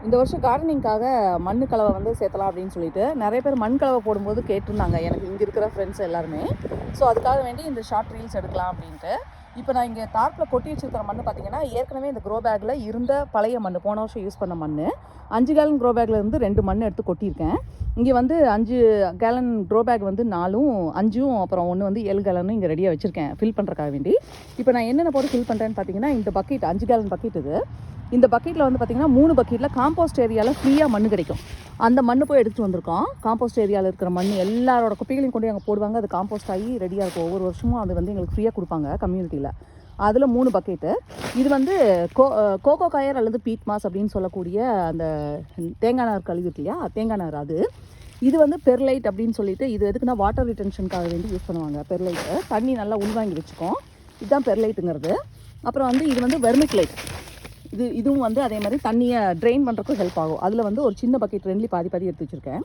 இந்த வருஷம் கார்டனிங்காக மண் கலவை வந்து சேர்த்தலாம் அப்படின்னு சொல்லிட்டு நிறைய பேர் மண் கலவை போடும்போது கேட்டிருந்தாங்க எனக்கு இங்கே இருக்கிற ஃப்ரெண்ட்ஸ் எல்லாருமே. ஸோ அதுக்காக வேண்டி இந்த ஷார்ட் ரீல்ஸ் எடுக்கலாம் அப்படின்ட்டு. இப்போ நான் இங்கே தார்ப்பில் கொட்டி வச்சுருக்கிற மண் பார்த்தீங்கன்னா ஏற்கனவே இந்த க்ரோ பேக்கில் இருந்த பழைய மண், போன வருஷம் யூஸ் பண்ண மண் 5 கேலன் க்ரோ பேக்கில் இருந்து 2 மண் எடுத்து கொட்டியிருக்கேன். இங்கே வந்து 5 கேலன் க்ரோ பேக் வந்து 4ம் 5ம் அப்புறம் ஒன்று வந்து 7 கேலனும் இங்கே ரெடியாக வச்சுருக்கேன் ஃபில் பண்ணுறக்காக வேண்டி. இப்போ நான் என்னென்ன போட்டு ஃபில் பண்ணுறேன்னு பார்த்தீங்கன்னா இந்த பக்கெட் 5 கேலன் பக்கெட் இது. இந்த பக்கெட்டில் வந்து பார்த்திங்கன்னா 3 பக்கெட்டில் காம்போஸ்ட் ஏரியாவில் ஃப்ரீயாக மண் கிடைக்கும். அந்த மண் போய் எடுத்துகிட்டு வந்திருக்கோம். காம்போஸ்ட் ஏரியாவில் இருக்கிற மண் எல்லாரோட குப்பைகளையும் கொண்டு அங்கே போடுவாங்க. அது காம்போஸ்ட் ஆகி ரெடியாக இருக்கும். ஒவ்வொரு வருஷமும் அது வந்து எங்களுக்கு ஃப்ரீயாக கொடுப்பாங்க கம்யூனிட்டியில். அதில் 3 பக்கெட்டு. இது வந்து கோகோ கயர் அல்லது பீட் மாஸ் அப்படின்னு சொல்லக்கூடிய அந்த தேங்காய் நார் கழிவு இருக்கு இல்லையா, தேங்காய் நார் அது. இது வந்து பெர்லைட் அப்படின்னு சொல்லிட்டு, இது எதுக்குன்னா வாட்டர் ரிட்டென்ஷனுக்காக வேண்டி யூஸ் பண்ணுவாங்க. பெர்லைட்டு தண்ணி நல்லா உள்வாங்கி வச்சுக்கோம். இதுதான் பெர்லைட்டுங்கிறது. அப்புறம் வந்து இது வந்து வெர்மிக்லைட். இதுவும் வந்து அதே மாதிரி தண்ணியை ட்ரெயின் பண்ணுறதுக்கும் ஹெல்ப் ஆகும். அதில் வந்து ஒரு சின்ன பக்கெட் 2 பாதி எடுத்து வச்சுருக்கேன்.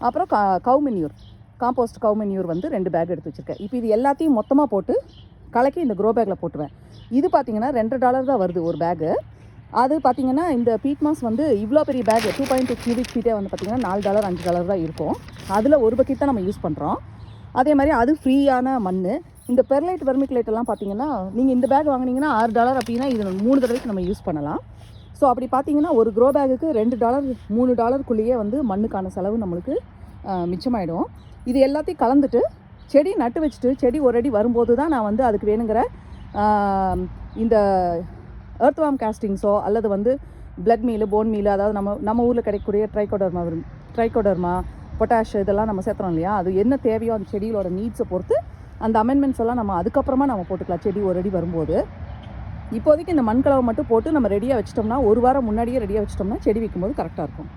அப்புறம் கவு மென்யூர், காம்போஸ்ட் கவு மென்யூர் வந்து 2 பேக் எடுத்து வச்சுருக்கேன். இப்போ இது எல்லாத்தையும் மொத்தமாக போட்டு கலக்கி இந்த க்ரோ பேக்கில் போட்டுருவேன். இது பார்த்திங்கன்னா $2 தான் வருது ஒரு பேக்கு. அது பார்த்திங்கன்னா இந்த பீட் மாஸ் வந்து இவ்வளோ பெரிய பேக் 2.2 கியூபிக் ஃபீட்டே வந்து பார்த்திங்கன்னா $4 $5 தான் இருக்கும். அதில் ஒரு பக்கெட் தான் நம்ம யூஸ் பண்ணுறோம். அதே மாதிரி அது ஃப்ரீயான மண். இந்த பெர்லைட் வெர்மிக்லைட் எல்லாம் பார்த்தீங்கன்னா நீங்கள் இந்த பேக் வாங்கினீங்கன்னா $6 அப்படின்னா இது 3 தடவைக்கு நம்ம யூஸ் பண்ணலாம். ஸோ அப்படி பார்த்தீங்கன்னா ஒரு க்ரோ பேக்குக்கு $2 $3 வந்து மண்ணுக்கான செலவு நம்மளுக்கு மிச்சமாயிடும். இது எல்லாத்தையும் கலந்துட்டு செடி நட்டு வச்சுட்டு செடி ஒரு அடி வரும்போது தான் நான் வந்து அதுக்கு வேணுங்கிற இந்த எர்த்வார்ம் காஸ்டிங்ஸோ அல்லது வந்து பிளட் மீல், போன் மீல், அதாவது நம்ம ஊரில் கிடைக்கக்கூடிய ட்ரைகோடர்மா பொட்டாஷ் இதெல்லாம் நம்ம சேர்த்துறோம் இல்லையா, அது என்ன தேவையோ அந்த செடியோட நீட்ஸை பொறுத்து அந்த அமெண்ட்மெண்ட்ஸ் எல்லாம் நம்ம அதுக்கப்புறமா நம்ம போட்டுக்கலாம் செடி ஒரு அடி வரும்போது. இப்போதைக்கு இந்த மண் கலவை மட்டும் போட்டு நம்ம ரெடியாக வச்சிட்டோம்னா, ஒரு வாரம் முன்னாடியே ரெடியாக வச்சிட்டோம்னா செடி வைக்கும்போது கரெக்டாக இருக்கும்.